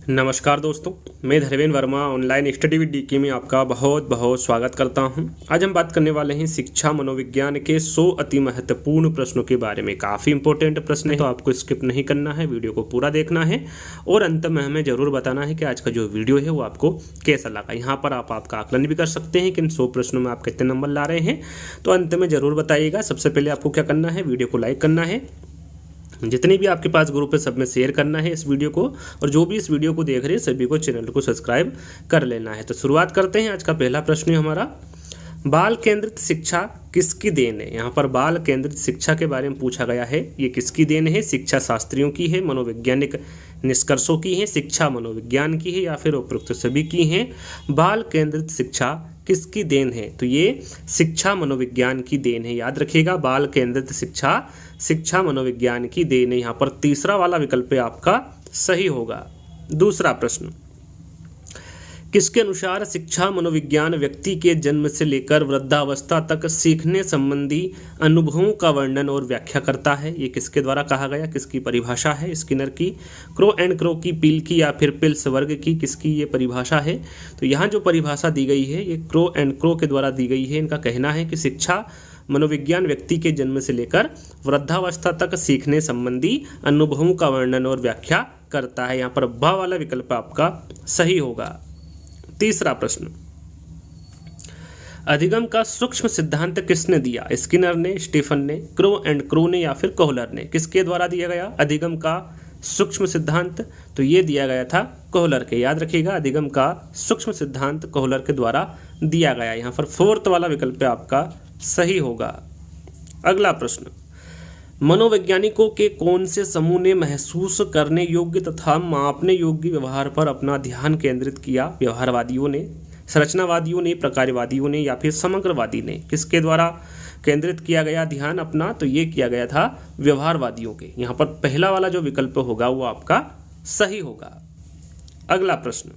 नमस्कार दोस्तों, मैं Dharmendra Verma online study with DK में आपका बहुत बहुत स्वागत करता हूं। आज हम बात करने वाले हैं शिक्षा मनोविज्ञान के 100 अति महत्वपूर्ण प्रश्नों के बारे में। काफ़ी इंपॉर्टेंट प्रश्न है, तो आपको स्किप नहीं करना है, वीडियो को पूरा देखना है और अंत में हमें ज़रूर बताना है कि आज का जो वीडियो है वो आपको कैसा लगा। यहाँ पर आप आपका आकलन भी कर सकते हैं कि इन 100 प्रश्नों में आप कितने नंबर ला रहे हैं, तो अंत में ज़रूर बताइएगा। सबसे पहले आपको क्या करना है, वीडियो को लाइक करना है, जितने भी आपके पास ग्रुप है सब में शेयर करना है इस वीडियो को, और जो भी इस वीडियो को देख रहे हैं सभी को चैनल को सब्सक्राइब कर लेना है। तो शुरुआत करते हैं। आज का पहला प्रश्न है हमारा, बाल केंद्रित शिक्षा किसकी देन है। यहाँ पर बाल केंद्रित शिक्षा के बारे में पूछा गया है, ये किसकी देन है। शिक्षा शास्त्रियों की है, मनोवैज्ञानिक निष्कर्षों की है, शिक्षा मनोविज्ञान की है या फिर उपरोक्त सभी की है। बाल केंद्रित शिक्षा किसकी देन है, तो ये शिक्षा मनोविज्ञान की देन है। याद रखिएगा, बाल केंद्रित शिक्षा शिक्षा मनोविज्ञान की देन है। यहाँ पर तीसरा वाला विकल्प आपका सही होगा। दूसरा प्रश्न, किसके अनुसार शिक्षा मनोविज्ञान व्यक्ति के जन्म से लेकर वृद्धावस्था तक सीखने संबंधी अनुभवों का वर्णन और व्याख्या करता है। ये किसके द्वारा कहा गया, किसकी परिभाषा है। स्किनर की, क्रो एंड क्रो की, पील की या फिर पिल्स वर्ग की, किसकी ये परिभाषा है। तो यहाँ जो परिभाषा दी गई है ये क्रो एंड क्रो के द्वारा दी गई है। इनका कहना है कि शिक्षा मनोविज्ञान व्यक्ति के जन्म से लेकर वृद्धावस्था तक सीखने संबंधी अनुभवों का वर्णन और व्याख्या करता है। यहाँ पर ब वाला विकल्प आपका सही होगा। तीसरा प्रश्न, अधिगम का सूक्ष्म सिद्धांत किसने दिया। स्किनर ने, स्टीफन ने, क्रो एंड क्रो ने या फिर कोहलर ने। किसके द्वारा दिया गया अधिगम का सूक्ष्म सिद्धांत, तो ये दिया गया था कोहलर के। याद रखिएगा, अधिगम का सूक्ष्म सिद्धांत कोहलर के द्वारा दिया गया। यहाँ पर फोर्थ वाला विकल्प आपका सही होगा। अगला प्रश्न, मनोवैज्ञानिकों के कौन से समूह ने महसूस करने योग्य तथा मापने योग्य व्यवहार पर अपना ध्यान केंद्रित किया। व्यवहारवादियों ने, संरचनावादियों ने, प्रकारवादियों ने या फिर समग्रवादी ने। किसके द्वारा केंद्रित किया गया ध्यान अपना, तो ये किया गया था व्यवहारवादियों के। यहाँ पर पहला वाला जो विकल्प होगा वो आपका सही होगा। अगला प्रश्न,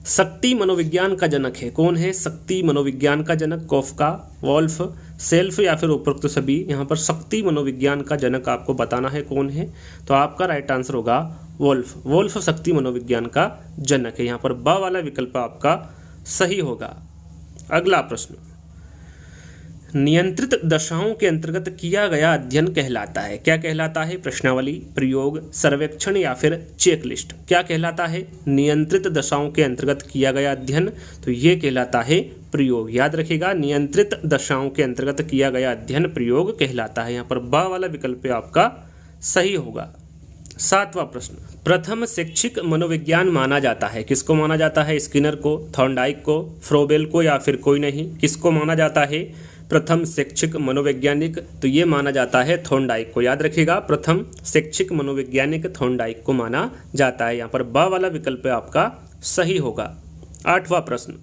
शक्ति मनोविज्ञान का जनक है। कौन है शक्ति मनोविज्ञान का जनक। कॉफका, वॉल्फ, सेल्फ या फिर उपरोक्त सभी। यहाँ पर शक्ति मनोविज्ञान का जनक आपको बताना है कौन है, तो आपका राइट आंसर होगा वॉल्फ। वॉल्फ शक्ति मनोविज्ञान का जनक है। यहाँ पर ब वाला विकल्प आपका सही होगा। अगला प्रश्न, नियंत्रित दशाओं के अंतर्गत किया गया अध्ययन कहलाता है। क्या कहलाता है। प्रश्नावली, प्रयोग, सर्वेक्षण या फिर चेकलिस्ट। क्या कहलाता है। नियंत्रित दशाओं के अंतर्गत किया गया अध्ययन, तो ये कहलाता है प्रयोग। याद रखिएगा, नियंत्रित दशाओं के अंतर्गत किया गया अध्ययन प्रयोग कहलाता है। यहाँ पर ब वाला विकल्प आपका सही होगा। सातवां प्रश्न, प्रथम शैक्षिक मनोविज्ञान माना जाता है। किसको माना जाता है। स्किनर को, थॉर्नडाइक को, फ्रोबेल को या फिर कोई नहीं। किसको माना जाता है प्रथम शैक्षिक मनोवैज्ञानिक, तो ये माना जाता है थॉर्नडाइक को। याद रखिएगा, प्रथम शैक्षिक मनोवैज्ञानिक थॉर्नडाइक को माना जाता है। यहाँ पर ब वाला विकल्प आपका सही होगा। आठवां प्रश्न,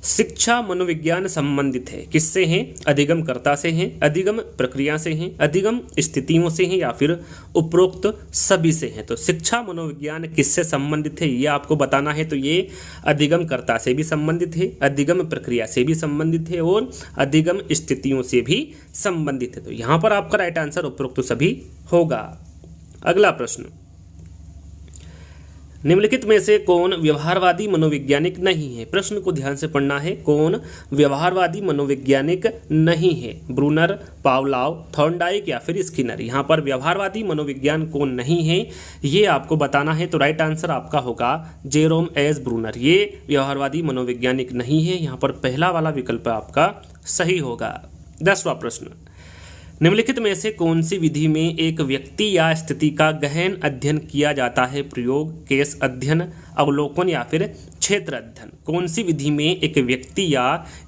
शिक्षा मनोविज्ञान संबंधित है। किससे हैं। अधिगमकर्ता से हैं, अधिगम प्रक्रिया से हैं, अधिगम स्थितियों से हैं या फिर उपरोक्त सभी से हैं। तो शिक्षा मनोविज्ञान किससे संबंधित है ये आपको बताना है। तो ये अधिगमकर्ता से भी संबंधित है, अधिगम प्रक्रिया से भी संबंधित है और अधिगम स्थितियों से भी संबंधित है। तो यहाँ पर आपका राइट आंसर उपरोक्त सभी होगा। अगला प्रश्न, निम्नलिखित में से कौन व्यवहारवादी मनोवैज्ञानिक नहीं है। प्रश्न को ध्यान से पढ़ना है, कौन व्यवहारवादी मनोवैज्ञानिक नहीं है। ब्रूनर, पावलाव, थॉर्नडाइक या फिर स्किनर। यहाँ पर व्यवहारवादी मनोविज्ञान कौन नहीं है ये आपको बताना है। तो राइट आंसर आपका होगा जेरोम एस ब्रूनर। ये व्यवहारवादी मनोवैज्ञानिक नहीं है। यहाँ पर पहला वाला विकल्प आपका सही होगा। 10वां प्रश्न, निम्नलिखित में से कौन सी विधि में एक व्यक्ति या स्थिति का गहन अध्ययन किया जाता है। प्रयोग, केस अध्ययन, अवलोकन या फिर क्षेत्र अध्ययन। कौन सी विधि में एक व्यक्ति या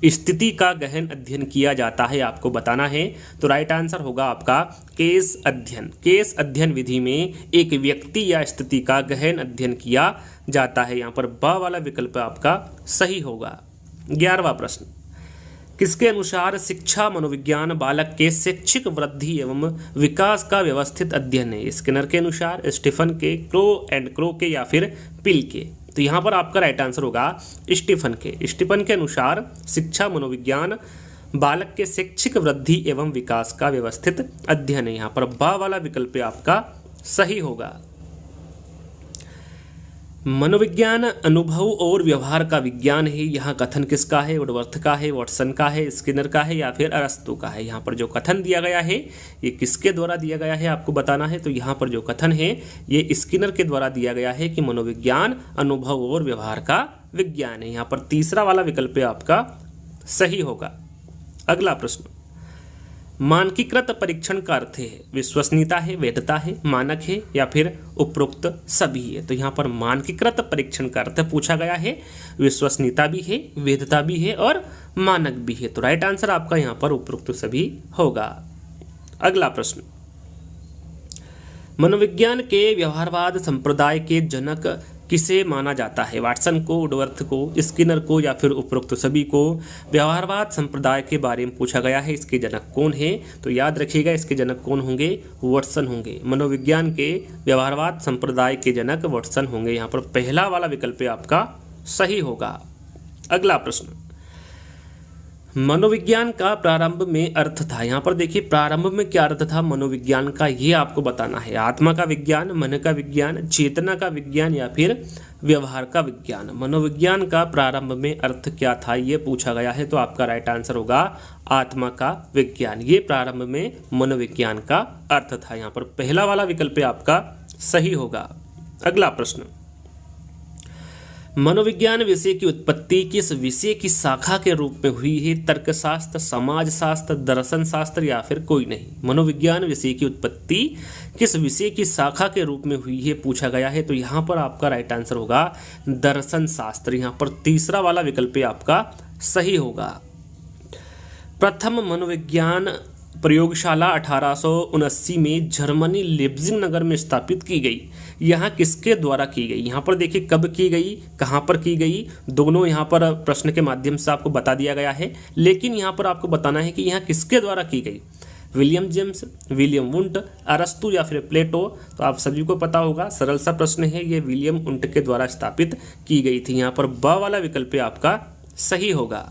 स्थिति का गहन अध्ययन किया जाता है आपको बताना है। तो राइट आंसर होगा आपका केस अध्ययन। केस अध्ययन विधि में एक व्यक्ति या स्थिति का गहन अध्ययन किया जाता है। यहाँ पर ब वाला विकल्प आपका सही होगा। 11वां प्रश्न, किसके अनुसार शिक्षा मनोविज्ञान बालक के शैक्षिक वृद्धि एवं विकास का व्यवस्थित अध्ययन है। स्किनर के अनुसार, स्टीफन के, क्रो एंड क्रो के या फिर पिल के। तो यहाँ पर आपका राइट आंसर होगा स्टीफन के। स्टीफन के अनुसार शिक्षा मनोविज्ञान बालक के शैक्षिक वृद्धि एवं विकास का व्यवस्थित अध्ययन है। यहाँ पर ब वाला विकल्प आपका सही होगा। मनोविज्ञान अनुभव और व्यवहार का विज्ञान है। यहाँ कथन किसका है? वुडवर्थ का है, वाटसन का है, स्किनर का है या फिर अरस्तु का है? यहाँ पर जो कथन दिया गया है ये किसके द्वारा दिया गया है आपको बताना है। तो यहाँ पर जो कथन है ये स्किनर के द्वारा दिया गया है कि मनोविज्ञान अनुभव और व्यवहार का विज्ञान है। यहाँ पर तीसरा वाला विकल्प आपका सही होगा। अगला प्रश्न, मानकीकृत परीक्षण का अर्थ है विश्वसनीयता है, वैधता है, मानक है या फिर उपरोक्त सभी है? तो यहाँ पर मानकीकृत परीक्षण का अर्थ पूछा गया है, विश्वसनीयता भी है, वैधता भी है और मानक भी है। तो राइट आंसर आपका यहाँ पर उपरोक्त सभी होगा। अगला प्रश्न, मनोविज्ञान के व्यवहारवाद संप्रदाय के जनक किसे माना जाता है? वाटसन को, वुडवर्थ को, स्किनर को या फिर उपरोक्त सभी को? व्यवहारवाद संप्रदाय के बारे में पूछा गया है, इसके जनक कौन है? तो याद रखिएगा इसके जनक कौन होंगे? वाटसन होंगे। मनोविज्ञान के व्यवहारवाद संप्रदाय के जनक वाटसन होंगे। यहाँ पर पहला वाला विकल्प आपका सही होगा। अगला प्रश्न, मनोविज्ञान का प्रारंभ में अर्थ था। यहाँ पर देखिए प्रारंभ में क्या अर्थ था मनोविज्ञान का, ये आपको बताना है। आत्मा का विज्ञान, मन का विज्ञान, चेतना का विज्ञान या फिर व्यवहार का विज्ञान? मनोविज्ञान का प्रारंभ में अर्थ क्या था ये पूछा गया है। तो आपका राइट आंसर होगा आत्मा का विज्ञान। ये प्रारंभ में मनोविज्ञान का अर्थ था। यहाँ पर पहला वाला विकल्प आपका सही होगा। अगला प्रश्न, मनोविज्ञान विषय की उत्पत्ति किस विषय की शाखा के रूप में हुई है? तर्कशास्त्र, समाजशास्त्र, दर्शन शास्त्र या फिर कोई नहीं? मनोविज्ञान विषय की उत्पत्ति किस विषय की शाखा के रूप में हुई है पूछा गया है। तो यहाँ पर आपका राइट आंसर होगा दर्शन शास्त्र। यहाँ पर तीसरा वाला विकल्प आपका सही होगा। प्रथम मनोविज्ञान प्रयोगशाला 1879 में जर्मनी लिप्जिंग नगर में स्थापित की गई। यहाँ किसके द्वारा की गई? यहाँ पर देखिए कब की गई, कहाँ पर की गई, दोनों यहाँ पर प्रश्न के माध्यम से आपको बता दिया गया है। लेकिन यहाँ पर आपको बताना है कि यहाँ किसके द्वारा की गई? विलियम जेम्स, विलियम वुंट, अरस्तु या फिर प्लेटो? तो आप सभी को पता होगा, सरल सा प्रश्न है, ये विलियम वुंट के द्वारा स्थापित की गई थी। यहाँ पर ब वाला विकल्प आपका सही होगा।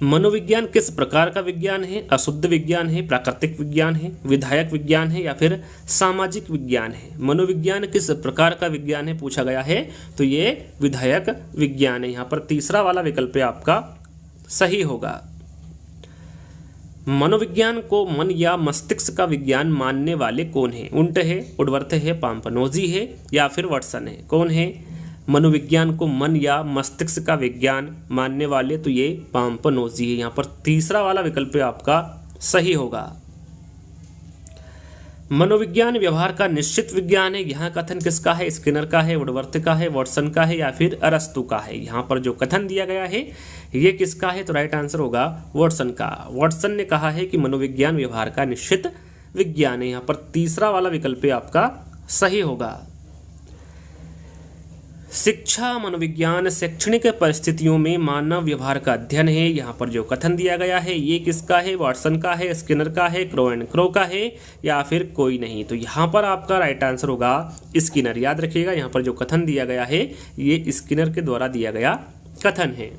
मनोविज्ञान किस प्रकार का विज्ञान है? अशुद्ध विज्ञान है, प्राकृतिक विज्ञान है, विधायक विज्ञान है या फिर सामाजिक विज्ञान है? मनोविज्ञान किस प्रकार का विज्ञान है पूछा गया है। तो ये विधायक विज्ञान है। यहाँ पर तीसरा वाला विकल्प आपका सही होगा। मनोविज्ञान को मन या मस्तिष्क का विज्ञान मानने वाले कौन है? वुंट है, वुडवर्थ है, पाम्पनोजी है या फिर वाटसन है? कौन है मनोविज्ञान को मन या मस्तिष्क का विज्ञान मानने वाले? तो ये पाम्पनोजी है। यहाँ पर तीसरा वाला विकल्प आपका सही होगा। मनोविज्ञान व्यवहार का निश्चित विज्ञान है। यहाँ कथन किसका है? स्किनर का है, वुडवर्थ का है, वाटसन का है या फिर अरस्तु का है? यहाँ पर जो कथन दिया गया है ये किसका है? तो राइट आंसर होगा वाटसन का। वाटसन ने कहा है कि मनोविज्ञान व्यवहार का निश्चित विज्ञान है। यहाँ पर तीसरा वाला विकल्प आपका सही होगा। शिक्षा मनोविज्ञान शैक्षणिक परिस्थितियों में मानव व्यवहार का अध्ययन है। यहाँ पर जो कथन दिया गया है ये किसका है? वाटसन का है, स्किनर का है, क्रो एंड क्रो का है या फिर कोई नहीं? तो यहाँ पर आपका राइट आंसर होगा स्किनर। याद रखिएगा यहाँ पर जो कथन दिया गया है ये स्किनर के द्वारा दिया गया कथन है।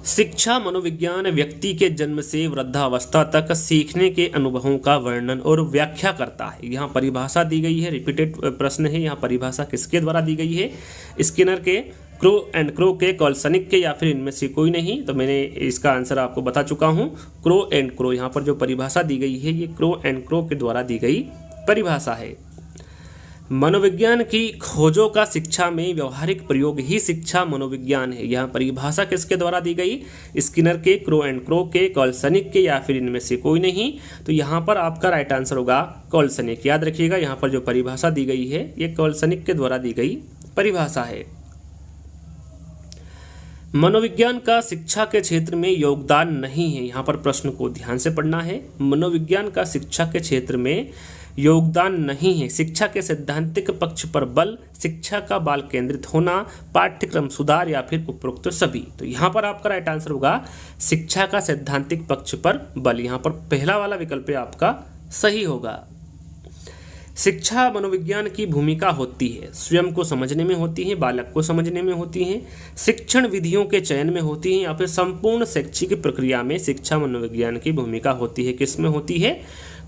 शिक्षा मनोविज्ञान व्यक्ति के जन्म से वृद्धावस्था तक सीखने के अनुभवों का वर्णन और व्याख्या करता है। यहाँ परिभाषा दी गई है, रिपीटेड प्रश्न है। यहाँ परिभाषा किसके द्वारा दी गई है? स्किनर के, क्रो एंड क्रो के, कॉल्सनिक के या फिर इनमें से कोई नहीं? तो मैंने इसका आंसर आपको बता चुका हूँ, क्रो एंड क्रो। यहाँ पर जो परिभाषा दी गई है ये क्रो एंड क्रो के द्वारा दी गई परिभाषा है। मनोविज्ञान की खोजों का शिक्षा में व्यवहारिक प्रयोग ही शिक्षा मनोविज्ञान है। यहाँ परिभाषा किसके द्वारा दी गई? स्किनर के, क्रो एंड क्रो के, कॉल्सनिक के या फिर इनमें से कोई नहीं? तो यहाँ पर आपका राइट आंसर होगा कॉल्सनिक। याद रखिएगा यहाँ पर जो परिभाषा दी गई है ये कॉल्सनिक के द्वारा दी गई परिभाषा है। मनोविज्ञान का शिक्षा के क्षेत्र में योगदान नहीं है। यहाँ पर प्रश्न को ध्यान से पढ़ना है। मनोविज्ञान का शिक्षा के क्षेत्र में योगदान नहीं है। शिक्षा के सैद्धांतिक पक्ष पर बल, शिक्षा का बाल केंद्रित होना, पाठ्यक्रम सुधार या फिर उपरोक्त सभी? तो यहाँ पर आपका राइट आंसर होगा शिक्षा का सैद्धांतिक पक्ष पर बल। यहाँ पर पहला वाला विकल्प आपका सही होगा। शिक्षा मनोविज्ञान की भूमिका होती है, स्वयं को समझने में होती है, बालक को समझने में होती है, शिक्षण विधियों के चयन में होती है या फिर संपूर्ण शैक्षिक प्रक्रिया में शिक्षा मनोविज्ञान की भूमिका होती है। किस में होती है?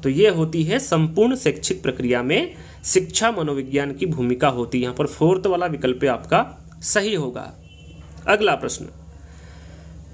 तो ये होती है संपूर्ण शैक्षिक प्रक्रिया में शिक्षा मनोविज्ञान की भूमिका होती है। यहाँ पर फोर्थ वाला विकल्प आपका सही होगा। अगला प्रश्न,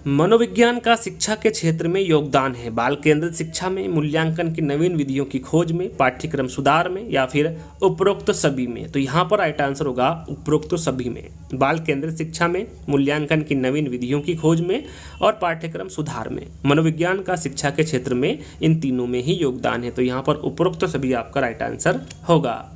मनोविज्ञान का शिक्षा के क्षेत्र में योगदान है। बाल केंद्रित शिक्षा में, मूल्यांकन की नवीन विधियों की खोज में, पाठ्यक्रम सुधार में या फिर उपरोक्त सभी में। तो यहाँ पर राइट आंसर होगा उपरोक्त सभी में। बाल केंद्रित शिक्षा में, मूल्यांकन की नवीन विधियों की खोज में और पाठ्यक्रम सुधार में। मनोविज्ञान का शिक्षा के क्षेत्र में इन तीनों में ही योगदान है। तो यहाँ पर उपरोक्त सभी आपका राइट आंसर होगा।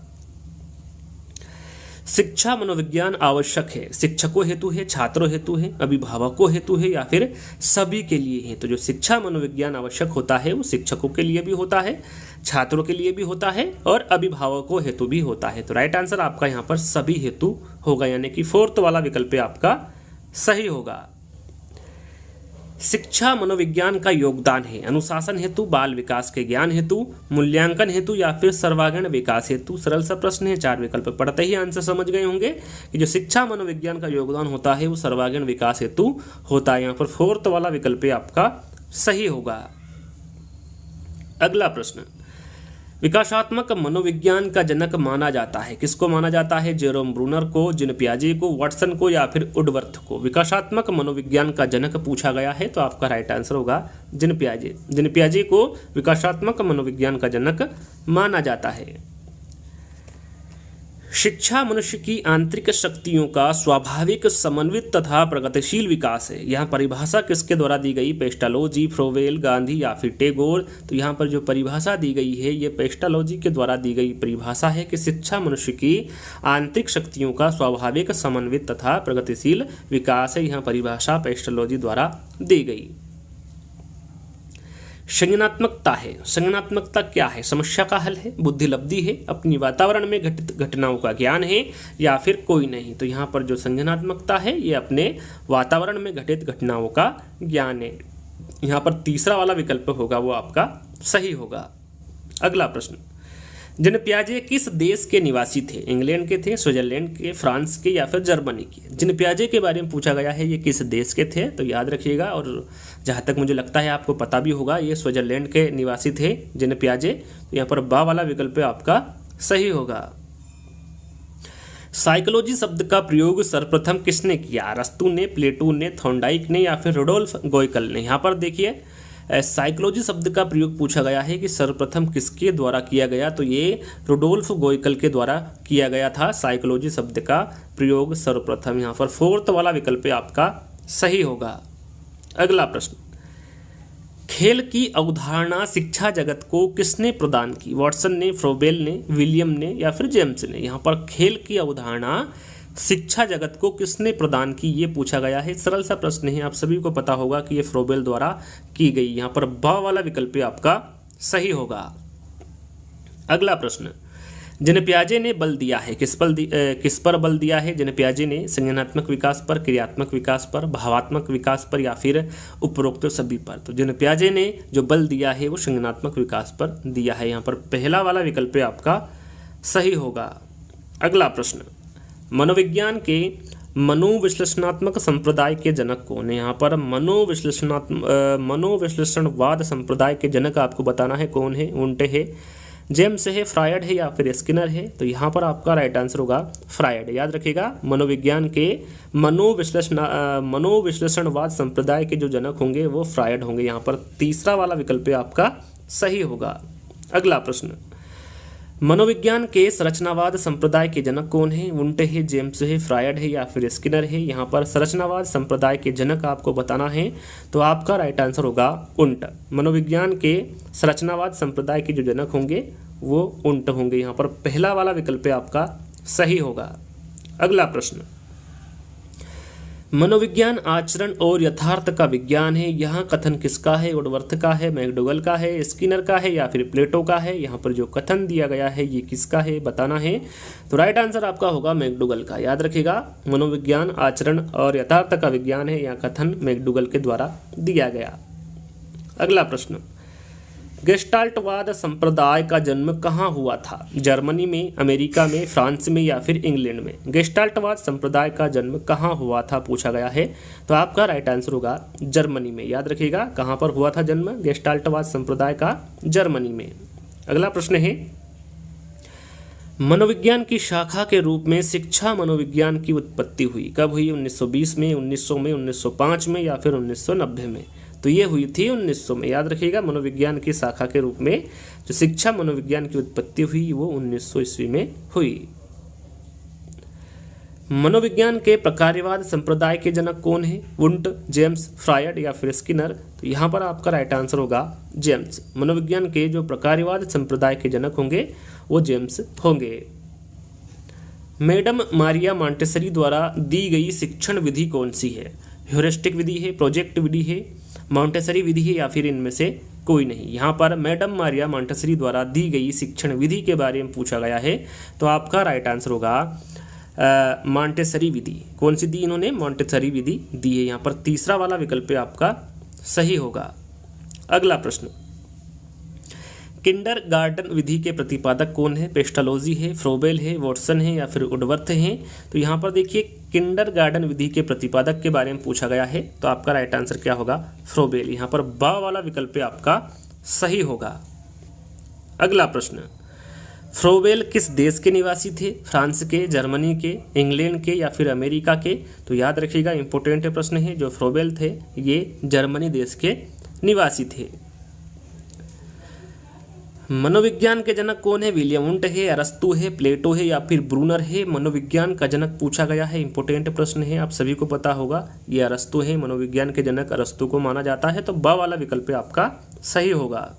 शिक्षा मनोविज्ञान आवश्यक है, शिक्षकों हेतु है, छात्रों हेतु है, अभिभावकों हेतु है या फिर सभी के लिए है। तो जो शिक्षा मनोविज्ञान आवश्यक होता है वो शिक्षकों के लिए भी होता है, छात्रों के लिए भी होता है और अभिभावकों हेतु भी होता है। तो राइट आंसर आपका यहाँ पर सभी हेतु होगा, यानी कि फोर्थ वाला विकल्प आपका सही होगा। शिक्षा मनोविज्ञान का योगदान है अनुशासन हेतु, बाल विकास के ज्ञान हेतु, मूल्यांकन हेतु या फिर सर्वांगीण विकास हेतु। सरल सा प्रश्न है, 4 विकल्प पढ़ते ही आंसर समझ गए होंगे कि जो शिक्षा मनोविज्ञान का योगदान होता है वो सर्वांगीण विकास हेतु होता है। यहाँ पर फोर्थ वाला विकल्प आपका सही होगा। अगला प्रश्न, विकासात्मक मनोविज्ञान का जनक माना जाता है। किसको माना जाता है? जेरोम ब्रूनर को, जीन पियाजे को, वाटसन को या फिर वुडवर्थ को। विकासात्मक मनोविज्ञान का जनक पूछा गया है तो आपका राइट आंसर होगा जीन पियाजे। जीन पियाजे को विकासात्मक मनोविज्ञान का जनक माना जाता है। शिक्षा मनुष्य की आंतरिक शक्तियों का स्वाभाविक, समन्वित तथा प्रगतिशील विकास है। यहाँ परिभाषा किसके द्वारा दी गई? पेस्टालोजी, फ्रोवेल, गांधी या फिर टैगोर। तो यहाँ पर जो परिभाषा दी गई है ये पेस्टालोजी के द्वारा दी गई परिभाषा है कि शिक्षा मनुष्य की आंतरिक शक्तियों का स्वाभाविक, समन्वित तथा प्रगतिशील विकास है। यहाँ परिभाषा पेस्टालोजी द्वारा दी गई। संज्ञानात्मकता है। संज्ञानात्मकता क्या है? समस्या का हल है, बुद्धिलब्धि है, अपनी वातावरण में घटित घटनाओं का ज्ञान है या फिर कोई नहीं। तो यहाँ पर जो संज्ञानात्मकता है ये अपने वातावरण में घटित घटनाओं का ज्ञान है। यहाँ पर तीसरा वाला विकल्प होगा वो आपका सही होगा। अगला प्रश्न, जीन पियाजे किस देश के निवासी थे? इंग्लैंड के थे, स्विट्जरलैंड के, फ्रांस के या फिर जर्मनी के। जीन पियाजे के बारे में पूछा गया है ये किस देश के थे? तो याद रखिएगा, और जहाँ तक मुझे लगता है आपको पता भी होगा, ये स्विट्जरलैंड के निवासी थे जीन पियाजे। तो यहाँ पर बा वाला विकल्प आपका सही होगा। साइकोलॉजी शब्द का प्रयोग सर्वप्रथम किसने किया? अरस्तू ने, प्लेटो ने, थॉर्नडाइक ने या फिर रुडोल्फ गोयकल ने। यहाँ पर देखिए साइकोलॉजी शब्द का प्रयोग पूछा गया है कि सर्वप्रथम किसके द्वारा किया गया? तो ये रुडोल्फ गोयकल के द्वारा किया गया था साइकोलॉजी शब्द का प्रयोग सर्वप्रथम। यहाँ पर फोर्थ वाला विकल्प आपका सही होगा। अगला प्रश्न, खेल की अवधारणा शिक्षा जगत को किसने प्रदान की? वाटसन ने, फ्रोबेल ने, विलियम ने या फिर जेम्स ने। यहाँ पर खेल की अवधारणा शिक्षा जगत को किसने प्रदान की ये पूछा गया है। सरल सा प्रश्न है, आप सभी को पता होगा कि ये फ्रोबेल द्वारा की गई। यहाँ पर बा वाला विकल्प आपका सही होगा। अगला प्रश्न, जीन पियाजे ने बल दिया है किस पर बल दिया है? जीन पियाजे ने संज्ञानात्मक विकास पर, क्रियात्मक विकास पर, भावात्मक विकास पर या फिर उपरोक्त सभी पर। तो जीन पियाजे ने जो बल दिया है वो संज्ञानात्मक विकास पर दिया है। यहाँ पर पहला वाला विकल्प आपका सही होगा। अगला प्रश्न, मनोविज्ञान के मनोविश्लेषणात्मक संप्रदाय के जनक कौन है? यहाँ पर मनोविश्लेषणवाद संप्रदाय के जनक आपको बताना है कौन है। उनटे है, जेम्स है, फ्रायड है या फिर स्किनर है। तो यहाँ पर आपका राइट आंसर होगा फ्रायड। याद रखिएगा, मनोविज्ञान के मनोविश्लेषणवाद संप्रदाय के जो जनक होंगे वो फ्रायड होंगे। यहाँ पर तीसरा वाला विकल्प आपका सही होगा। अगला प्रश्न, मनोविज्ञान के संरचनावाद संप्रदाय के जनक कौन है? उनटे है, जेम्स है, फ्रायड है या फिर स्किनर है। यहाँ पर संरचनावाद संप्रदाय के जनक आपको बताना है तो आपका राइट आंसर होगा उंट। मनोविज्ञान के संरचनावाद संप्रदाय के जो जनक होंगे वो उंट होंगे। यहाँ पर पहला वाला विकल्प आपका सही होगा। अगला प्रश्न, मनोविज्ञान आचरण और यथार्थ का विज्ञान है। यहाँ कथन किसका है? वुडवर्थ का है, मैकडोगल का है, स्किनर का है या फिर प्लेटो का है। यहाँ पर जो कथन दिया गया है ये किसका है बताना है। तो राइट आंसर आपका होगा मैकडोगल का। याद रखिएगा, मनोविज्ञान आचरण और यथार्थ का विज्ञान है, यहाँ कथन मैकडोगल के द्वारा दिया गया। अगला प्रश्न, गेस्टाल्टवाद संप्रदाय का जन्म कहाँ हुआ था? जर्मनी में, अमेरिका में, फ्रांस में या फिर इंग्लैंड में। गेस्टाल्टवाद संप्रदाय का जन्म कहाँ हुआ था पूछा गया है तो आपका राइट आंसर होगा जर्मनी में। याद रखिएगा, कहाँ पर हुआ था जन्म गेस्टाल्टवाद संप्रदाय का? जर्मनी में। अगला प्रश्न है, मनोविज्ञान की शाखा के रूप में शिक्षा मनोविज्ञान की उत्पत्ति हुई कब हुई? 1920 में, 1900 में, 1905 में या फिर 1990 में? तो ये हुई थी 1900 में। याद रखिएगा, मनोविज्ञान की शाखा के रूप में जो शिक्षा मनोविज्ञान की उत्पत्ति हुई वो 1900 ईस्वी में हुई। मनोविज्ञान के प्रकार्यवाद संप्रदाय के जनक कौन है? वुंट, जेम्स, फ्रायड या फिर स्किनर? तो यहाँ पर आपका राइट आंसर होगा जेम्स। मनोविज्ञान के जो प्रकार्यवाद संप्रदाय के जनक होंगे वो जेम्स होंगे। मैडम मारिया मॉन्टेसरी द्वारा दी गई शिक्षण विधि कौन सी है? ह्यूरिस्टिक विधि है, प्रोजेक्ट विधि है, मॉन्टेसरी विधि है या फिर इनमें से कोई नहीं? यहाँ पर मैडम मारिया मॉन्टेसरी द्वारा दी गई शिक्षण विधि के बारे में पूछा गया है, तो आपका राइट आंसर होगा मॉन्टेसरी विधि। कौन सी दी इन्होंने? मॉन्टेसरी विधि दी है। यहाँ पर तीसरा वाला विकल्प आपका सही होगा। अगला प्रश्न, किंडरगार्टन विधि के प्रतिपादक कौन है? पेस्टालोजी है, फ्रोबेल है, वॉटसन है या फिर वुडवर्थ है? तो यहाँ पर देखिए, किंडरगार्टन विधि के प्रतिपादक के बारे में पूछा गया है, तो आपका राइट आंसर क्या होगा? फ्रोबेल। यहाँ पर बा वाला विकल्प आपका सही होगा। अगला प्रश्न, फ्रोबेल किस देश के निवासी थे? फ्रांस के, जर्मनी के, इंग्लैंड के या फिर अमेरिका के? तो याद रखिएगा, इंपॉर्टेंट प्रश्न है। जो फ्रोबेल थे ये जर्मनी देश के निवासी थे। मनोविज्ञान के जनक कौन है? विलियम वुंट है, अरस्तु है, प्लेटो है या फिर ब्रूनर है? मनोविज्ञान का जनक पूछा गया है, इंपॉर्टेंट प्रश्न है, आप सभी को पता होगा, ये अरस्तु है। मनोविज्ञान के जनक अरस्तु को माना जाता है, तो ब वाला विकल्प आपका सही होगा।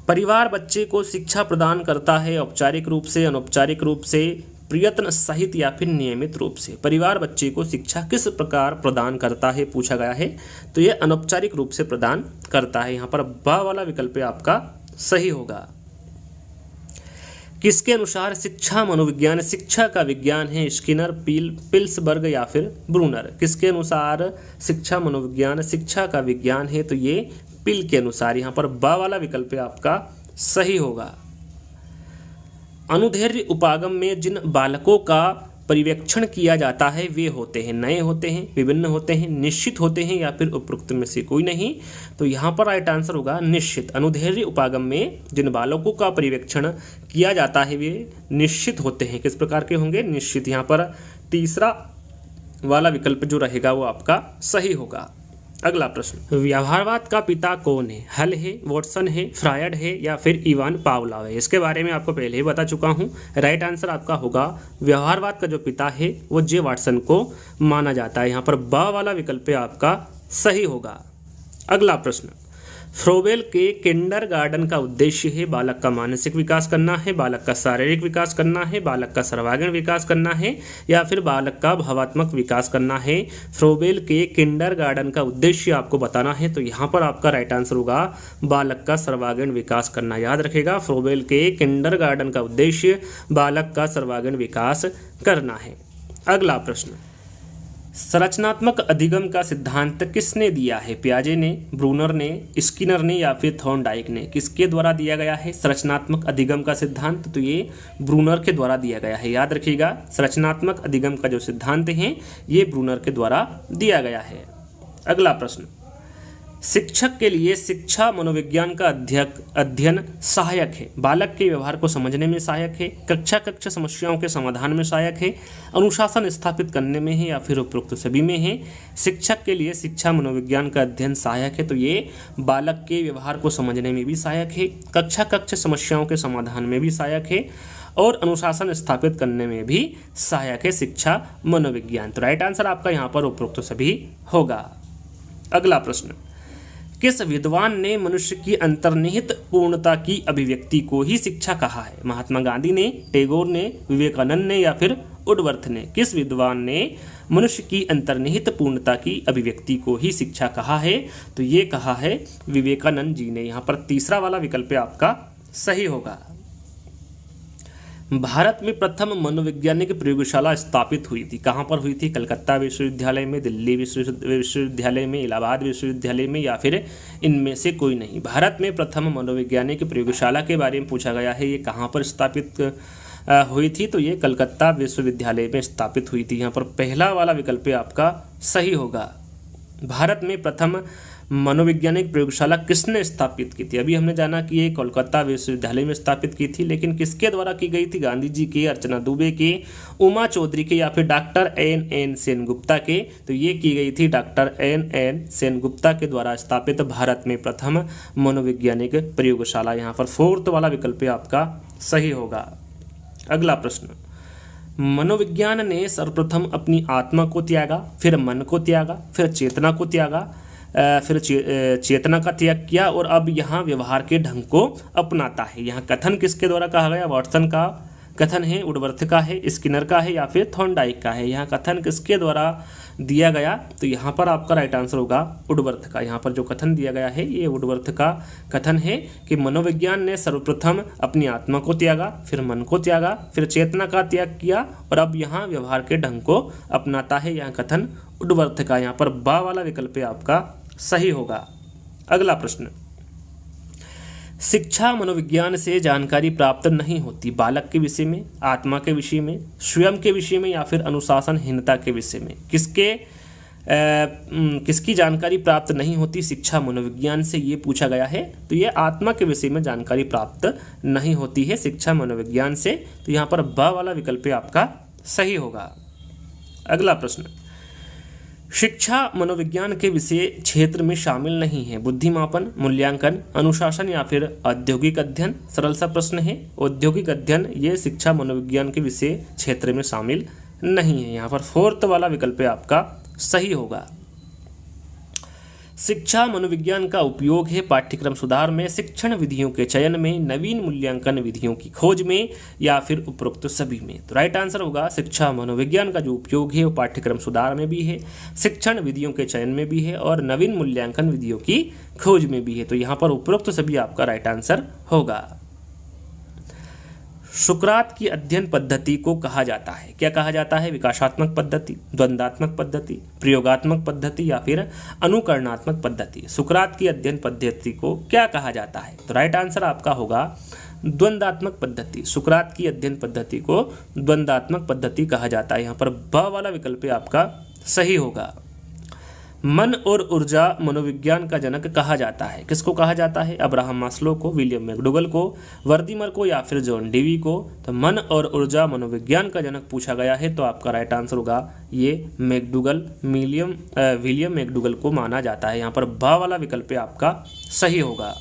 परिवार बच्चे को शिक्षा प्रदान करता है औपचारिक रूप से, अनौपचारिक रूप से, प्रयत्न सहित या फिर नियमित रूप से? परिवार बच्चे को शिक्षा किस प्रकार प्रदान करता है पूछा गया है, तो ये अनौपचारिक रूप से प्रदान करता है। यहाँ पर ब वाला विकल्प आपका सही होगा। किसके अनुसार शिक्षा मनोविज्ञान शिक्षा का विज्ञान है? स्किनर, पिल्सबर्ग या फिर ब्रूनर? किसके अनुसार शिक्षा मनोविज्ञान शिक्षा का विज्ञान है? तो ये पिल के अनुसार। यहाँ पर ब वाला विकल्प आपका सही होगा। अनुदैर्ध्य उपागम में जिन बालकों का परिवेक्षण किया जाता है वे होते हैं, नए होते हैं, विभिन्न होते हैं, निश्चित होते हैं या फिर उपरोक्त में से कोई नहीं? तो यहाँ पर राइट आंसर होगा निश्चित। अनुदैर्ध्य उपागम में जिन बालकों का परिवेक्षण किया जाता है वे निश्चित होते हैं। किस प्रकार के होंगे? निश्चित। यहाँ पर तीसरा वाला विकल्प जो रहेगा वो आपका सही होगा। अगला प्रश्न, व्यवहारवाद का पिता कौन है? हल है, वॉटसन है, फ्रायड है या फिर इवान पावलोव है? इसके बारे में आपको पहले ही बता चुका हूँ। राइट आंसर आपका होगा व्यवहारवाद का जो पिता है वो जे वाटसन को माना जाता है। यहाँ पर ब वाला विकल्प आपका सही होगा। अगला प्रश्न, फ्रोबेल के किंडरगार्टन का उद्देश्य है बालक का मानसिक विकास करना है, बालक का शारीरिक विकास करना है, बालक का सर्वांगीण विकास करना है या फिर बालक का भावात्मक विकास करना है? फ्रोबेल के किंडरगार्टन का उद्देश्य आपको बताना है, तो यहाँ पर आपका राइट आंसर होगा बालक का सर्वांगीण विकास करना। याद रखेगा, फ्रोबेल के किंडरगार्टन का उद्देश्य बालक का सर्वांगीण विकास करना है। अगला प्रश्न, संरचनात्मक अधिगम का सिद्धांत किसने दिया है? पियाजे ने, ब्रूनर ने, स्किनर ने या फिर थॉर्नडाइक ने? किसके द्वारा दिया गया है संरचनात्मक अधिगम का सिद्धांत? तो ये ब्रूनर के द्वारा दिया गया है। याद रखिएगा, संरचनात्मक अधिगम का जो सिद्धांत है ये ब्रूनर के द्वारा दिया गया है। अगला प्रश्न, शिक्षक के लिए शिक्षा मनोविज्ञान का अध्ययन सहायक है, बालक के व्यवहार को समझने में सहायक है, कक्षा समस्याओं के समाधान में सहायक है, अनुशासन स्थापित करने में है या फिर उपरोक्त सभी में है? शिक्षक के लिए शिक्षा मनोविज्ञान का अध्ययन सहायक है, तो ये बालक के व्यवहार को समझने में भी सहायक है, कक्षा समस्याओं के समाधान में भी सहायक है और अनुशासन स्थापित करने में भी सहायक है शिक्षा मनोविज्ञान। तो राइट आंसर आपका यहाँ पर उपरोक्त सभी होगा। अगला प्रश्न, किस विद्वान ने मनुष्य की अंतर्निहित पूर्णता की अभिव्यक्ति को ही शिक्षा कहा है? महात्मा गांधी ने, टैगोर ने, विवेकानंद ने या फिर वुडवर्थ ने? किस विद्वान ने मनुष्य की अंतर्निहित पूर्णता की अभिव्यक्ति को ही शिक्षा कहा है? तो ये कहा है विवेकानंद जी ने। यहाँ पर तीसरा वाला विकल्प आपका सही होगा। भारत में प्रथम मनोवैज्ञानिक प्रयोगशाला स्थापित हुई थी, कहाँ पर हुई थी? कलकत्ता विश्वविद्यालय में, दिल्ली विश्वविद्यालय में, इलाहाबाद विश्वविद्यालय में या फिर इनमें से कोई नहीं? भारत में प्रथम मनोवैज्ञानिक प्रयोगशाला के बारे में पूछा गया है, ये कहाँ पर स्थापित हुई थी? तो ये कलकत्ता विश्वविद्यालय में स्थापित हुई थी। यहाँ पर पहला वाला विकल्प आपका सही होगा। भारत में प्रथम मनोवैज्ञानिक प्रयोगशाला किसने स्थापित की थी? अभी हमने जाना कि ये कोलकाता विश्वविद्यालय में स्थापित की थी, लेकिन किसके द्वारा की गई थी? गांधी जी के, अर्चना दुबे के, उमा चौधरी के या फिर डॉक्टर एन सेनगुप्ता के? तो ये की गई थी डॉक्टर एन सेनगुप्ता के द्वारा स्थापित भारत में प्रथम मनोवैज्ञानिक प्रयोगशाला। यहाँ पर फोर्थ वाला विकल्प आपका सही होगा। अगला प्रश्न, मनोविज्ञान ने सर्वप्रथम अपनी आत्मा को त्यागा, फिर मन को त्यागा, फिर चेतना को त्यागा, फिर चेतना का त्याग किया और अब यहाँ व्यवहार के ढंग को अपनाता है। यहाँ कथन किसके द्वारा कहा गया? वाटसन का कथन है, वुडवर्थ का है, स्किनर का है या फिर थॉर्नडाइक का है? यहाँ कथन किसके द्वारा दिया गया? तो यहाँ पर आपका राइट आंसर होगा वुडवर्थ का। यहाँ पर जो कथन दिया गया है ये वुडवर्थ का कथन है कि मनोविज्ञान ने सर्वप्रथम अपनी आत्मा को त्यागा, फिर मन को त्यागा, फिर चेतना का त्याग किया और अब यहाँ व्यवहार के ढंग को अपनाता है। यहाँ कथन वुडवर्थ का। यहाँ पर बा वाला विकल्प आपका सही होगा। अगला प्रश्न, शिक्षा मनोविज्ञान से जानकारी प्राप्त नहीं होती। बालक के विषय में, आत्मा के विषय में, स्वयं के विषय में या फिर अनुशासनहीनता के विषय में? किसकी जानकारी प्राप्त नहीं होती शिक्षा मनोविज्ञान से, ये पूछा गया है। तो ये आत्मा के विषय में जानकारी प्राप्त नहीं होती है शिक्षा मनोविज्ञान से। तो यहाँ पर ब वाला विकल्प आपका सही होगा। अगला प्रश्न, शिक्षा मनोविज्ञान के विषय क्षेत्र में शामिल नहीं है। बुद्धिमापन, मूल्यांकन, अनुशासन या फिर औद्योगिक अध्ययन? सरल सा प्रश्न है। औद्योगिक अध्ययन ये शिक्षा मनोविज्ञान के विषय क्षेत्र में शामिल नहीं है। यहाँ पर फोर्थ वाला विकल्प आपका सही होगा। शिक्षा मनोविज्ञान का उपयोग है पाठ्यक्रम सुधार में, शिक्षण विधियों के चयन में, नवीन मूल्यांकन विधियों की खोज में या फिर उपरोक्त सभी में? तो राइट आंसर होगा शिक्षा मनोविज्ञान का जो उपयोग है वो पाठ्यक्रम सुधार में भी है, शिक्षण विधियों के चयन में भी है और नवीन मूल्यांकन विधियों की खोज में भी है। तो यहाँ पर उपरोक्त सभी आपका राइट आंसर होगा। सुकरात की अध्ययन पद्धति को कहा जाता है, क्या कहा जाता है? विकासात्मक पद्धति, द्वंद्वात्मक पद्धति, प्रयोगात्मक पद्धति या फिर अनुकरणात्मक पद्धति? सुकरात की अध्ययन पद्धति को क्या कहा जाता है? तो राइट आंसर आपका होगा द्वंद्वात्मक पद्धति। सुकरात की अध्ययन पद्धति को द्वंद्वात्मक पद्धति कहा जाता है। यहाँ पर ब वाला विकल्प आपका सही होगा। मन और ऊर्जा मनोविज्ञान का जनक कहा जाता है, किसको कहा जाता है? अब्राहम मास्लो को, विलियम मैकडूगल को, वर्दीमर को या फिर जॉन डेवी को? तो मन और ऊर्जा मनोविज्ञान का जनक पूछा गया है तो आपका राइट आंसर होगा ये मैकडूगल, विलियम मैकडूगल को माना जाता है। यहाँ पर बा वाला विकल्प आपका सही होगा।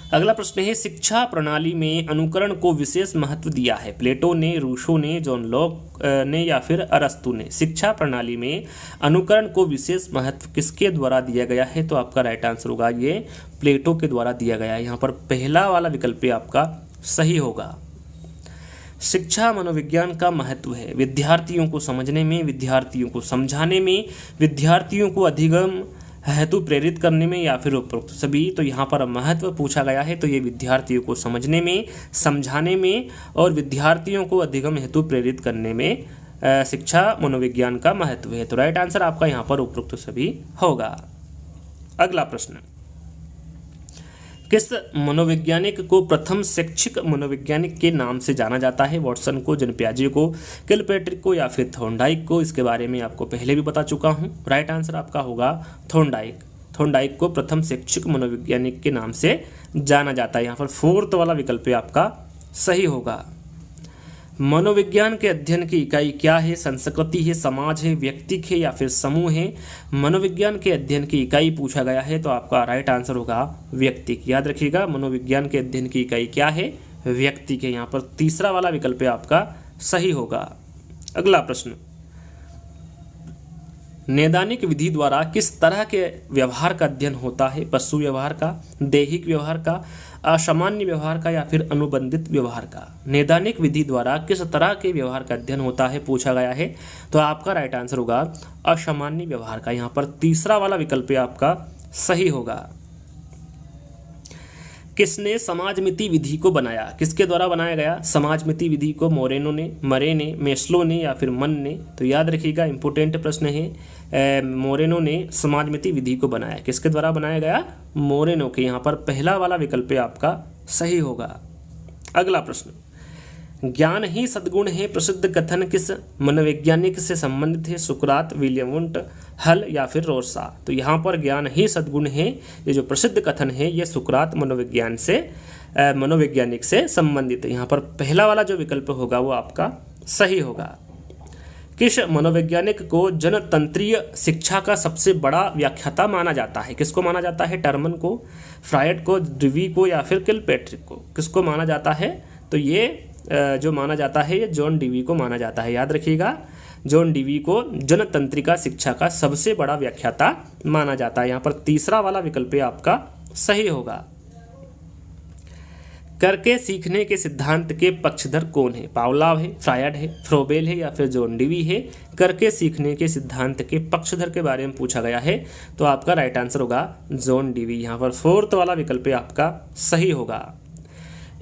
अगला प्रश्न है, शिक्षा प्रणाली में अनुकरण को विशेष महत्व दिया है। प्लेटो ने, रूसो ने, जॉन लॉक ने या फिर अरस्तु ने? शिक्षा प्रणाली में अनुकरण को विशेष महत्व किसके द्वारा दिया गया है? तो आपका राइट आंसर होगा ये प्लेटो के द्वारा दिया गया है। यहाँ पर पहला वाला विकल्प आपका सही होगा। शिक्षा मनोविज्ञान का महत्व है विद्यार्थियों को समझने में, विद्यार्थियों को समझाने में, विद्यार्थियों को अधिगम हेतु प्रेरित करने में या फिर उपरोक्त सभी? तो यहाँ पर महत्व पूछा गया है तो ये विद्यार्थियों को समझने में, समझाने में और विद्यार्थियों को अधिगम हेतु प्रेरित करने में शिक्षा मनोविज्ञान का महत्व है। तो राइट आंसर आपका यहाँ पर उपरोक्त सभी होगा। अगला प्रश्न, किस मनोवैज्ञानिक को प्रथम शैक्षिक मनोवैज्ञानिक के नाम से जाना जाता है? वाटसन को, जन पियाजे को, किलपैट्रिक को या फिर थॉर्नडाइक को? इसके बारे में आपको पहले भी बता चुका हूँ। राइट आंसर आपका होगा थॉर्नडाइक। थॉर्नडाइक को प्रथम शैक्षिक मनोवैज्ञानिक के नाम से जाना जाता है। यहाँ पर फोर्थ वाला विकल्प आपका सही होगा। मनोविज्ञान के अध्ययन की इकाई क्या है? संस्कृति है, समाज है, व्यक्तिक है या फिर समूह है? मनोविज्ञान के अध्ययन की इकाई पूछा गया है तो आपका राइट आंसर होगा व्यक्तिक। याद रखिएगा मनोविज्ञान के अध्ययन की इकाई क्या है? व्यक्तिक है। यहाँ पर तीसरा वाला विकल्प आपका सही होगा। अगला प्रश्न, नैदानिक विधि द्वारा किस तरह के व्यवहार का अध्ययन होता है? पशु व्यवहार का, दैहिक व्यवहार का, असामान्य व्यवहार का या फिर अनुबंधित व्यवहार का? नैदानिक विधि द्वारा किस तरह के व्यवहार का अध्ययन होता है पूछा गया है तो आपका राइट आंसर होगा असामान्य व्यवहार का। यहाँ पर तीसरा वाला विकल्प आपका सही होगा। किसने समाजमिति विधि को बनाया? किसके द्वारा बनाया गया समाजमिति विधि को? मोरेनो ने, मरे ने, मेस्लो ने या फिर मन ने? तो याद रखिएगा इंपॉर्टेंट प्रश्न है। मोरेनो ने समाजमिति विधि को बनाया। किसके द्वारा बनाया गया? मोरेनो के। यहाँ पर पहला वाला विकल्प आपका सही होगा। अगला प्रश्न, ज्ञान ही सद्गुण है प्रसिद्ध कथन किस मनोवैज्ञानिक से संबंधित है? सुकरात, विलियम वुंट, हल या फिर रोर्सा? तो यहाँ पर ज्ञान ही सद्गुण है, ये जो प्रसिद्ध कथन है ये सुकरात मनोवैज्ञानिक से संबंधित है। यहाँ पर पहला वाला जो विकल्प होगा वो आपका सही होगा। किस मनोवैज्ञानिक को जनतंत्रीय शिक्षा का सबसे बड़ा व्याख्याता माना जाता है? किसको माना जाता है? टर्मन को, फ्रायड को, ड्यूवी को या फिर किलपैट्रिक को? किसको माना जाता है? तो ये जो माना जाता है ये जॉन ड्यूवी को माना जाता है। याद रखिएगा, जॉन ड्यूवी को जनतंत्रिका शिक्षा का सबसे बड़ा व्याख्याता माना जाता है। यहाँ पर तीसरा वाला विकल्प आपका सही होगा। करके सीखने के सिद्धांत के पक्षधर कौन है? पावलोव है, फ्रायड है, फ्रोबेल है या फिर जॉन ड्यूवी है? करके सीखने के सिद्धांत के पक्षधर के बारे में पूछा गया है, तो आपका राइट आंसर होगा जॉन ड्यूवी। यहाँ पर फोर्थ वाला विकल्प आपका सही होगा।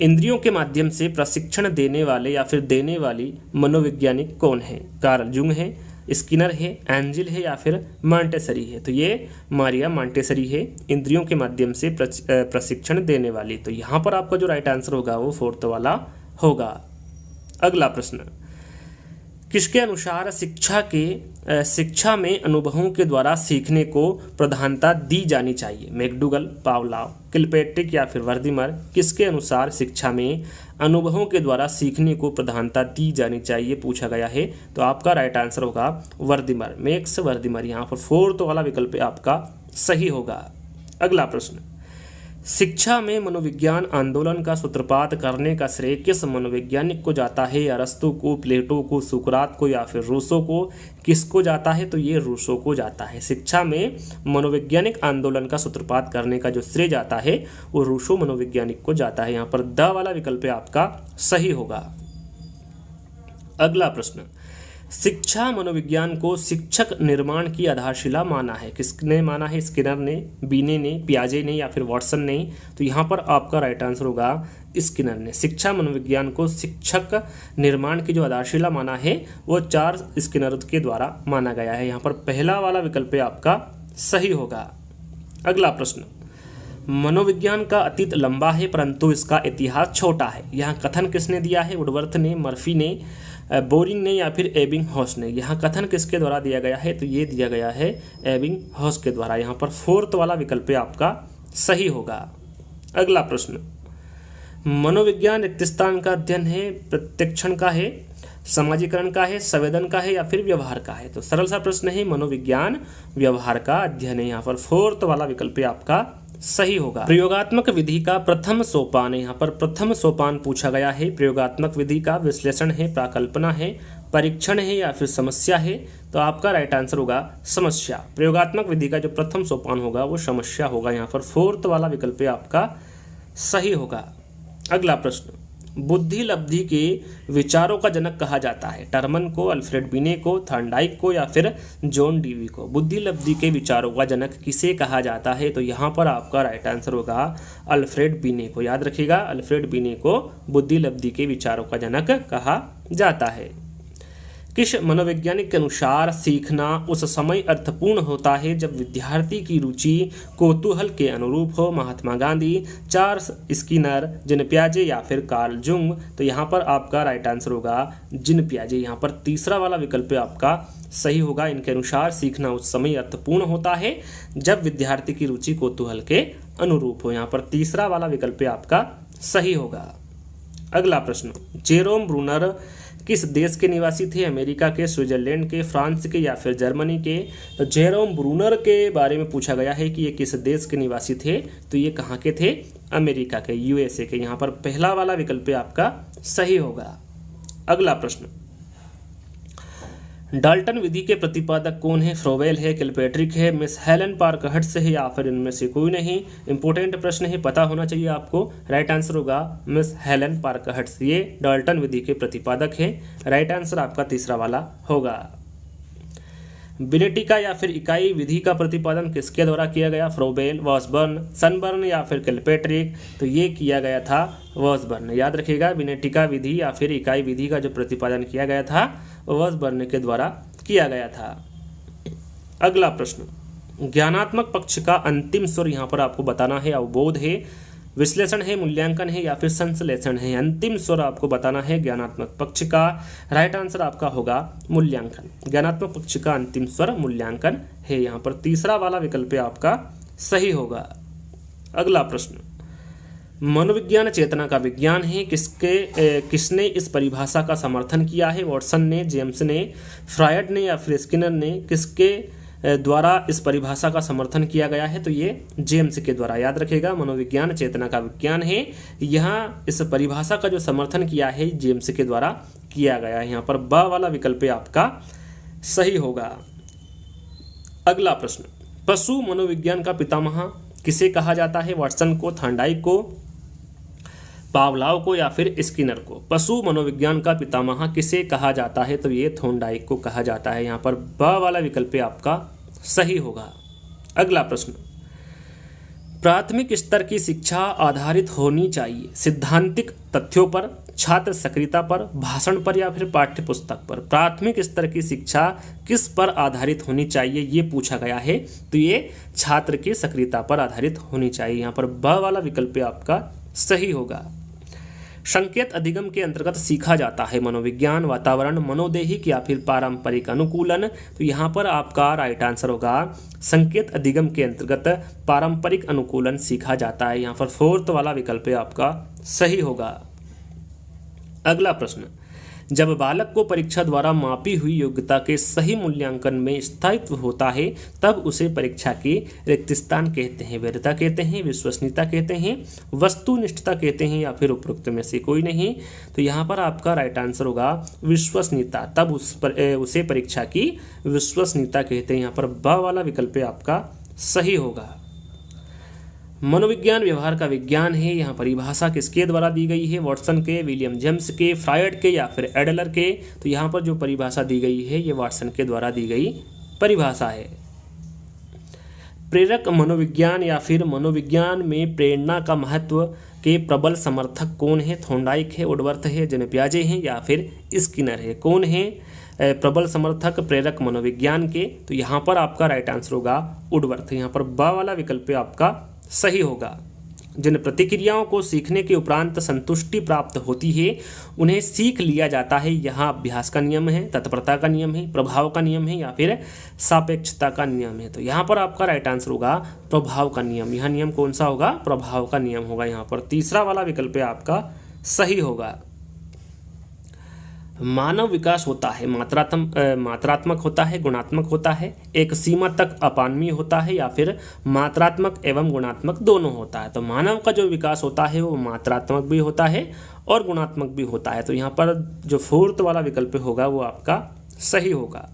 इंद्रियों के माध्यम से प्रशिक्षण देने वाले या फिर देने वाली मनोवैज्ञानिक कौन है? कार्ल जुंग है, स्किनर है, एंजिल है या फिर मॉन्टेसरी है? तो ये मारिया मॉन्टेसरी है, इंद्रियों के माध्यम से प्रशिक्षण देने वाली। तो यहाँ पर आपका जो राइट आंसर होगा वो फोर्थ वाला होगा। अगला प्रश्न, किसके अनुसार शिक्षा में अनुभवों के द्वारा सीखने को प्रधानता दी जानी चाहिए? मैकडूगल, पावलोव, किलपैट्रिक या फिर वर्दीमर? किसके अनुसार शिक्षा में अनुभवों के द्वारा सीखने को प्रधानता दी जानी चाहिए पूछा गया है? तो आपका राइट आंसर होगा वर्दीमर, मैक्स वर्दीमर। यहाँ पर फोर्थ वाला विकल्प आपका सही होगा। अगला प्रश्न, शिक्षा में मनोविज्ञान आंदोलन का सूत्रपात करने का श्रेय किस मनोवैज्ञानिक को जाता है? अरस्तू को, प्लेटो को, सुकरात को या फिर रूसो को? किसको जाता है? तो ये रूसो को जाता है। शिक्षा में मनोवैज्ञानिक आंदोलन का सूत्रपात करने का जो श्रेय जाता है वो रूसो मनोवैज्ञानिक को जाता है। यहाँ पर द वाला विकल्प आपका सही होगा। अगला प्रश्न, शिक्षा मनोविज्ञान को शिक्षक निर्माण की आधारशिला माना है? किसने माना है? स्किनर ने, बीने ने, पियाजे ने या फिर वॉटसन ने? तो यहाँ पर आपका राइट आंसर होगा स्किनर ने। शिक्षा मनोविज्ञान को शिक्षक निर्माण की जो आधारशिला माना है वो चार्ल्स स्किनर के द्वारा माना गया है। यहाँ पर पहला वाला विकल्प आपका सही होगा। अगला प्रश्न, मनोविज्ञान का अतीत लंबा है परंतु इसका इतिहास छोटा है, यहाँ कथन किसने दिया है? वुडवर्थ ने, मर्फी ने, बोरिंग ने या फिर एबिंगहॉस ने? यहाँ कथन किसके द्वारा दिया गया है? तो ये दिया गया है एबिंगहॉस के द्वारा। यहाँ पर फोर्थ वाला विकल्प आपका सही होगा। अगला प्रश्न, मनोविज्ञान रिक्तस्थान का अध्ययन है, प्रत्यक्षण का है, समाजीकरण का है, संवेदन का है या फिर व्यवहार का है? तो सरल सा प्रश्न है, मनोविज्ञान व्यवहार का अध्ययन है। यहाँ पर फोर्थ वाला विकल्प आपका सही होगा। प्रयोगात्मक विधि का प्रथम सोपान है, यहाँ पर प्रथम सोपान पूछा गया है। प्रयोगात्मक विधि का विश्लेषण है, प्राकल्पना है, परीक्षण है या फिर समस्या है? तो आपका राइट आंसर होगा समस्या। प्रयोगात्मक विधि का जो प्रथम सोपान होगा वो समस्या होगा। यहाँ पर फोर्थ वाला विकल्प आपका सही होगा। अगला प्रश्न, बुद्धि लब्धि के विचारों का जनक कहा जाता है? टर्मन को, अल्फ्रेड बिने को, थॉर्नडाइक को या फिर जॉन ड्यूवी को? बुद्धि लब्धि के विचारों का जनक किसे कहा जाता है? तो यहाँ पर आपका राइट आंसर होगा अल्फ्रेड बिने को। याद रखिएगा, अल्फ्रेड बिने को बुद्धि लब्धि के विचारों का जनक कहा जाता है। किस मनोवैज्ञानिक के अनुसार सीखना उस समय अर्थपूर्ण होता है जब विद्यार्थी की रुचि कौतूहल के अनुरूप हो? महात्मा गांधी, चार्ल्स स्किनर, जिन पियाजे या फिर कार्ल जुंग? तो यहाँ पर आपका राइट आंसर होगा जिन पियाजे। यहाँ पर तीसरा वाला विकल्प आपका सही होगा। इनके अनुसार सीखना उस समय अर्थपूर्ण होता है जब विद्यार्थी की रुचि कौतूहल के अनुरूप हो। यहाँ पर तीसरा वाला विकल्प आपका सही होगा। अगला प्रश्न, जेरोम ब्रूनर किस देश के निवासी थे? अमेरिका के, स्विट्जरलैंड के, फ्रांस के या फिर जर्मनी के? तो जेरोम ब्रूनर के बारे में पूछा गया है कि ये किस देश के निवासी थे? तो ये कहाँ के थे? अमेरिका के, यूएसए के। यहाँ पर पहला वाला विकल्प आपका सही होगा। अगला प्रश्न, डाल्टन विधि के प्रतिपादक कौन है? फ्रोबेल है, किलपैट्रिक है, मिस हेलन पार्कहर्ट्ज़ है या फिर इनमें से कोई नहीं? इंपॉर्टेंट प्रश्न है, पता होना चाहिए आपको। राइट आंसर होगा मिस हेलन पार्कहर्ट्ज़, ये डाल्टन विधि के प्रतिपादक है। राइट आंसर आपका तीसरा वाला होगा। बिनेटिका या फिर इकाई विधि का प्रतिपादन किसके द्वारा किया गया? फ्रोबेल, वॉसबर्न, सनबर्न या फिर किलपैट्रिक? तो ये किया गया था वॉसबर्न। याद रखिएगा, बिनेटिका विधि या फिर इकाई विधि का जो प्रतिपादन किया गया था वॉसबर्न के द्वारा किया गया था। अगला प्रश्न, ज्ञानात्मक पक्ष का अंतिम स्वर यहाँ पर आपको बताना है। अवबोध है, विश्लेषण है, मूल्यांकन है या फिर संश्लेषण है? अंतिम स्वर आपको बताना है ज्ञानात्मक पक्ष का। राइट आंसर आपका होगा मूल्यांकन। ज्ञानात्मक पक्ष का अंतिम स्वर मूल्यांकन है। यहाँ पर तीसरा वाला विकल्प आपका सही होगा। अगला प्रश्न, मनोविज्ञान चेतना का विज्ञान है, किसने इस परिभाषा का समर्थन किया है? वॉटसन ने, जेम्स ने, फ्रायड ने या फिर स्किनर ने? किसके द्वारा इस परिभाषा का समर्थन किया गया है? तो ये जेम्स के द्वारा। याद रखिएगा, मनोविज्ञान चेतना का विज्ञान है, यहाँ इस परिभाषा का जो समर्थन किया है जेम्स के द्वारा किया गया है। यहाँ पर ब वाला विकल्प आपका सही होगा। अगला प्रश्न, पशु मनोविज्ञान का पितामह किसे कहा जाता है? वॉटसन को, थॉर्नडाइक को, पावलाव को या फिर स्किनर को? पशु मनोविज्ञान का पितामह किसे कहा जाता है? तो ये थॉर्नडाइक को कहा जाता है। यहाँ पर ब वाला विकल्प आपका सही होगा। अगला प्रश्न, प्राथमिक स्तर की शिक्षा आधारित होनी चाहिए सिद्धांतिक तथ्यों पर, छात्र सक्रियता पर, भाषण पर या फिर पाठ्य पुस्तक पर? प्राथमिक स्तर की शिक्षा किस पर आधारित होनी चाहिए ये पूछा गया है। तो ये छात्र की सक्रियता पर आधारित होनी चाहिए। यहाँ पर ब वाला विकल्प आपका सही होगा। संकेत अधिगम के अंतर्गत सीखा जाता है मनोविज्ञान, वातावरण, मनोदैहिक या फिर पारंपरिक अनुकूलन? तो यहाँ पर आपका राइट आंसर होगा संकेत अधिगम के अंतर्गत पारंपरिक अनुकूलन सीखा जाता है। यहाँ पर फोर्थ वाला विकल्प आपका सही होगा। अगला प्रश्न, जब बालक को परीक्षा द्वारा मापी हुई योग्यता के सही मूल्यांकन में स्थायित्व होता है तब उसे परीक्षा की रिक्त स्थान कहते हैं, वैधता कहते हैं, विश्वसनीयता कहते हैं, वस्तुनिष्ठता कहते हैं या फिर उपरोक्त में से कोई नहीं? तो यहाँ पर आपका राइट आंसर होगा विश्वसनीयता। तब उसे परीक्षा की विश्वसनीयता कहते हैं। यहाँ पर ब वाला विकल्प आपका सही होगा। मनोविज्ञान व्यवहार का विज्ञान है, यहाँ परिभाषा किसके द्वारा दी गई है? वॉटसन के, विलियम जेम्स के, फ्रायड के या फिर एडलर के? तो यहाँ पर जो परिभाषा दी गई है ये वॉटसन के द्वारा दी गई परिभाषा है। प्रेरक मनोविज्ञान या फिर मनोविज्ञान में प्रेरणा का महत्व के प्रबल समर्थक कौन है? थॉर्नडाइक है, वुडवर्थ है, जेन पियाजे हैं या फिर स्किनर है? कौन है प्रबल समर्थक प्रेरक मनोविज्ञान के? तो यहाँ पर आपका राइट आंसर होगा वुडवर्थ। यहाँ पर ब वाला विकल्प आपका सही होगा। जिन प्रतिक्रियाओं को सीखने के उपरांत संतुष्टि प्राप्त होती है उन्हें सीख लिया जाता है। यहाँ अभ्यास का नियम है, तत्परता का नियम है, प्रभाव का नियम है या फिर सापेक्षता का नियम है? तो यहाँ पर आपका राइट आंसर होगा प्रभाव का नियम। यह नियम कौन सा होगा? प्रभाव का नियम होगा। यहाँ पर तीसरा वाला विकल्प आपका सही होगा। मानव विकास होता है मात्रात्मक होता है, गुणात्मक होता है, एक सीमा तक अपानवीय होता है या फिर मात्रात्मक एवं गुणात्मक दोनों होता है? तो मानव का जो विकास होता है वो मात्रात्मक भी होता है और गुणात्मक भी होता है। तो यहाँ पर जो फोर्थ वाला विकल्प होगा वो आपका सही होगा।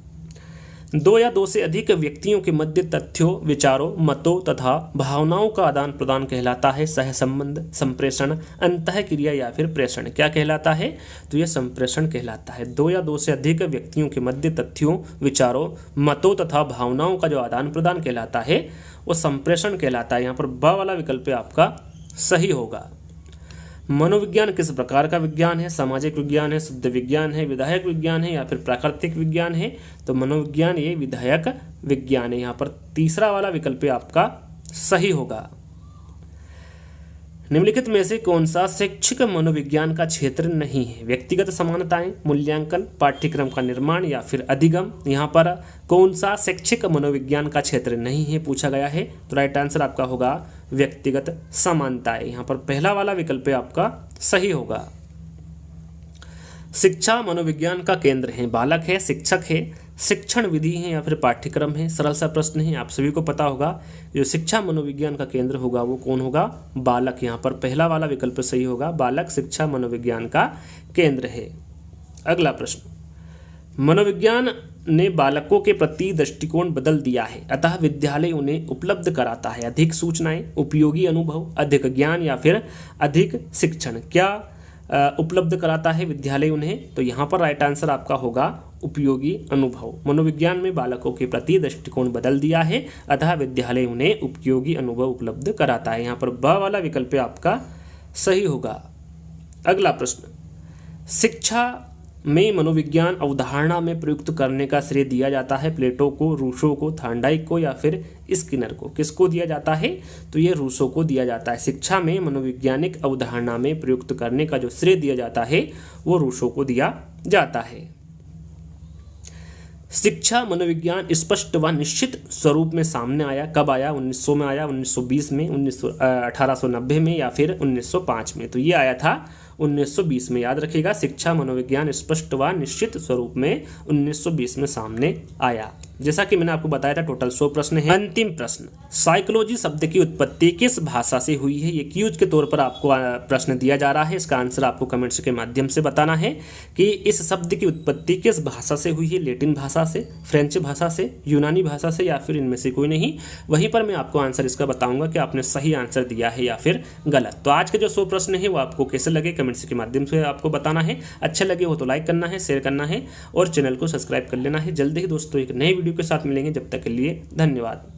दो या दो से अधिक व्यक्तियों के मध्य तथ्यों, विचारों, मतों तथा भावनाओं का आदान प्रदान कहलाता है सहसंबंध, संप्रेषण, अंतःक्रिया या फिर प्रेषण? क्या कहलाता है? तो यह संप्रेषण कहलाता है। दो या दो से अधिक व्यक्तियों के मध्य तथ्यों, विचारों, मतों तथा भावनाओं का जो आदान प्रदान कहलाता है वो संप्रेषण कहलाता है। यहाँ पर ब वाला विकल्प आपका सही होगा। मनोविज्ञान किस प्रकार का विज्ञान है? सामाजिक विज्ञान है, शुद्ध विज्ञान है, विधायक विज्ञान है या फिर प्राकृतिक विज्ञान है? तो मनोविज्ञान ये विधायक विज्ञान है। यहाँ पर तीसरा वाला विकल्प आपका सही होगा। निम्नलिखित में से कौन सा शैक्षिक मनोविज्ञान का क्षेत्र नहीं है? व्यक्तिगत समानताएं, मूल्यांकन, पाठ्यक्रम का निर्माण या फिर अधिगम? यहाँ पर कौन सा शैक्षिक मनोविज्ञान का क्षेत्र नहीं है पूछा गया है? तो राइट आंसर आपका होगा व्यक्तिगत समानताएं। यहाँ पर पहला वाला विकल्प आपका सही होगा। शिक्षा मनोविज्ञान का केंद्र है, बालक है, शिक्षक है, शिक्षण विधि है या फिर पाठ्यक्रम है? सरल सा प्रश्न है, आप सभी को पता होगा। जो शिक्षा मनोविज्ञान का केंद्र होगा वो कौन होगा? बालक। यहाँ पर पहला वाला विकल्प सही होगा, बालक शिक्षा मनोविज्ञान का केंद्र है। अगला प्रश्न, मनोविज्ञान ने बालकों के प्रति दृष्टिकोण बदल दिया है, अतः विद्यालय उन्हें उपलब्ध कराता है अधिक सूचनाएं, उपयोगी अनुभव, अधिक ज्ञान या फिर अधिक शिक्षण? क्या उपलब्ध कराता है विद्यालय उन्हें? तो यहाँ पर राइट आंसर आपका होगा उपयोगी अनुभव। मनोविज्ञान में बालकों के प्रति दृष्टिकोण बदल दिया है, अतः विद्यालय उन्हें उपयोगी अनुभव उपलब्ध कराता है। यहाँ पर ब वाला विकल्प आपका सही होगा। अगला प्रश्न, शिक्षा में मनोविज्ञान अवधारणा में प्रयुक्त करने का श्रेय दिया जाता है प्लेटो को, रूसो को, थॉर्नडाइक को या फिर स्किनर को? किसको दिया जाता है? तो ये रूसो को दिया जाता है। शिक्षा में मनोवैज्ञानिक अवधारणा में प्रयुक्त करने का जो श्रेय दिया जाता है वो रूसो को दिया जाता है। शिक्षा मनोविज्ञान स्पष्ट व निश्चित स्वरूप में सामने आया कब आया? 1900 में आया, 1920 में, 1890 में या फिर 1905 में? तो ये आया था 1920 में। याद रखिएगा, शिक्षा मनोविज्ञान स्पष्ट व निश्चित स्वरूप में 1920 में सामने आया। जैसा कि मैंने आपको बताया था, टोटल 100 प्रश्न हैं। अंतिम प्रश्न, साइकोलॉजी शब्द की उत्पत्ति किस भाषा से हुई है? ये क्यूज के तौर पर आपको प्रश्न दिया जा रहा है। इसका आंसर आपको कमेंट्स के माध्यम से बताना है कि इस शब्द की उत्पत्ति किस भाषा से हुई है। लैटिन भाषा से, फ्रेंच भाषा से, यूनानी भाषा से या फिर इनमें से कोई नहीं। वहीं पर मैं आपको आंसर इसका बताऊंगा कि आपने सही आंसर दिया है या फिर गलत। तो आज के जो 100 प्रश्न है वो आपको कैसे लगे कमेंट्स के माध्यम से आपको बताना है। अच्छे लगे हो तो लाइक करना है, शेयर करना है और चैनल को सब्सक्राइब कर लेना है। जल्दी ही दोस्तों एक नए वीडियो के साथ मिलेंगे। जब तक के लिए धन्यवाद।